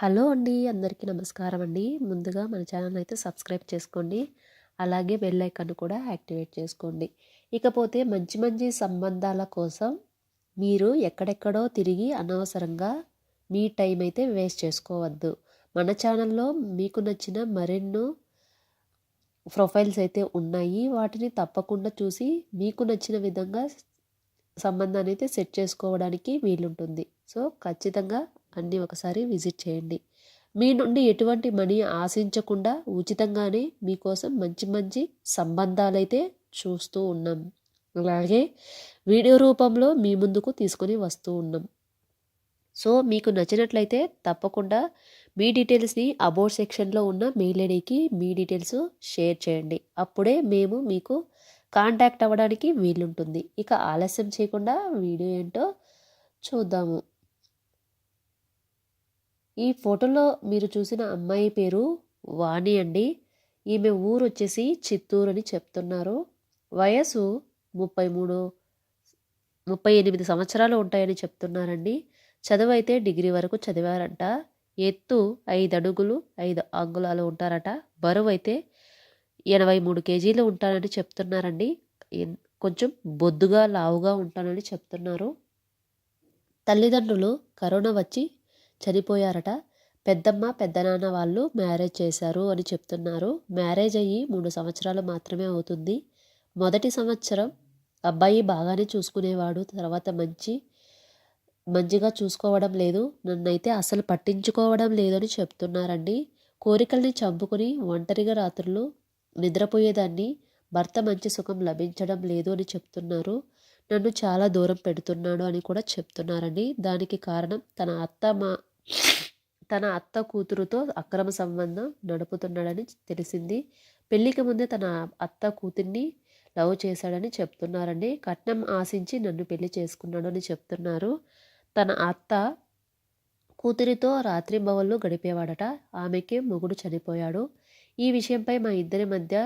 Hello అండి, అందరికీ నమస్కారం అండి. ముందుగా మన ఛానల్ అయితే సబ్స్క్రైబ్ చేసుకోండి. అలాగే బెల్ ఐకాన్ కూడా యాక్టివేట్ చేసుకోండి. ఇకపోతే మంచి మంచి సంబంధాల కోసం మీరు ఎక్కడెక్కడో తిరిగి అనవసరంగా మీ టైం అయితే వేస్ట్ చేసుకోవద్దు. మన ఛానల్లో మీకు నచ్చిన మరెన్నో ప్రొఫైల్స్ అయితే ఉన్నాయి. వాటిని తప్పకుండా చూసి మీకు నచ్చిన విధంగా సంబంధాన్ని అయితే సెట్ చేసుకోవడానికి వీలుంటుంది. సో ఖచ్చితంగా అన్నీ ఒకసారి విజిట్ చేయండి. మీ నుండి ఎటువంటి మనీ ఆశించకుండా ఉచితంగానే మీకోసం మంచి మంచి సంబంధాలైతే చూస్తూ ఉన్నాం. అలాగే వీడియో రూపంలో మీ ముందుకు తీసుకొని వస్తూ ఉన్నాం. సో మీకు నచ్చినట్లయితే తప్పకుండా మీ డీటెయిల్స్ని అబౌట్ సెక్షన్లో ఉన్న మెయిల్ ఐడికి మీ డీటెయిల్స్ షేర్ చేయండి. అప్పుడే మేము మీకు కాంటాక్ట్ అవ్వడానికి వీలుంటుంది. ఇక ఆలస్యం చేయకుండా వీడియో ఏంటో చూద్దాము. ఈ ఫోటోలో మీరు చూసిన అమ్మాయి పేరు వాణి అండి. ఈమె ఊరు వచ్చేసి చిత్తూరు అని చెప్తున్నారు. వయసు 38 సంవత్సరాలు ఉంటాయని చెప్తున్నారండి. చదువు అయితే డిగ్రీ వరకు చదివారంట. ఎత్తు 5 అడుగులు 5 అంగుళాలు ఉంటారట. బరువు అయితే 83 కేజీలు ఉంటానని చెప్తున్నారండి. కొంచెం బొద్దుగా లావుగా ఉంటానని చెప్తున్నారు. తల్లిదండ్రులు కరోనా వచ్చి చనిపోయారట. పెద్దమ్మ పెద్దనాన్న వాళ్ళు మ్యారేజ్ చేశారు అని చెప్తున్నారు. మ్యారేజ్ అయ్యి 3 సంవత్సరాలు మాత్రమే అవుతుంది. మొదటి సంవత్సరం అబ్బాయి బాగానే చూసుకునేవాడు. తర్వాత మంచిగా చూసుకోవడం లేదు. నన్నైతే అసలు పట్టించుకోవడం లేదని చెప్తున్నారండి. కోరికల్ని చంపుకుని ఒంటరిగా రాత్రులు నిద్రపోయేదాన్ని. భర్త మంచి సుఖం లభించడం లేదు అని చెప్తున్నారు. నన్ను చాలా దూరం పెడుతున్నాడు అని కూడా చెప్తున్నారండి. దానికి కారణం తన అత్త కూతురుతో అక్రమ సంబంధం నడుపుతున్నాడని తెలిసింది. పెళ్లికి ముందే తన అత్త కూతుర్ని లవ్ చేశాడని చెప్తున్నారండి. కట్నం ఆశించి నన్ను పెళ్లి చేసుకున్నాడు అని చెప్తున్నారు. తన అత్త కూతురితో రాత్రింబవళ్ళు గడిపేవాడట. ఆమెకి మొగుడు చనిపోయాడు. ఈ విషయంపై మా ఇద్దరి మధ్య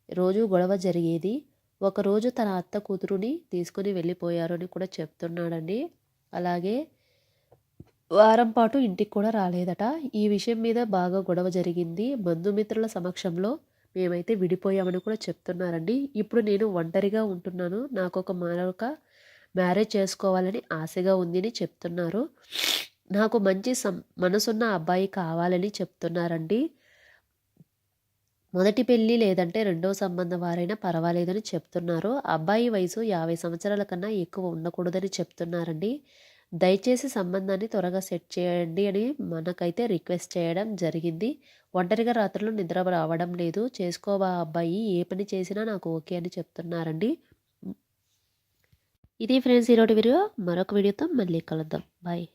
రోజు గొడవ జరిగేది. ఒకరోజు తన అత్త కూతురుని తీసుకుని వెళ్ళిపోయారు అని కూడా చెప్తున్నాడండి. అలాగే వారం పాటు ఇంటికి కూడా రాలేదట. ఈ విషయం మీద బాగా గొడవ జరిగింది. బంధుమిత్రుల సమక్షంలో మేమైతే విడిపోయామని కూడా చెప్తున్నారండి. ఇప్పుడు నేను ఒంటరిగా ఉంటున్నాను. నాకు మరొక మ్యారేజ్ చేసుకోవాలని ఆశగా ఉంది అని చెప్తున్నారు. నాకు మంచి మనసున్న అబ్బాయి కావాలని చెప్తున్నారండి. మొదటి పెళ్ళి లేదంటే రెండో సంబంధం వారైనా పర్వాలేదని చెప్తున్నారు. అబ్బాయి వయసు 50 సంవత్సరాల కన్నా ఎక్కువ ఉండకూడదని చెప్తున్నారండి. దయచేసి సంబంధాన్ని త్వరగా సెట్ చేయండి అని మనకైతే రిక్వెస్ట్ చేయడం జరిగింది. ఒంటరిగా రాత్రులు నిద్ర రావడం లేదు. చేసుకోవా అబ్బాయి, ఏ పని చేసినా నాకు ఓకే అని చెప్తున్నారండి. ఇది ఫ్రెండ్స్ ఈరోజు వీడియో. మరొక వీడియోతో మళ్ళీ కలుద్దాం. బాయ్.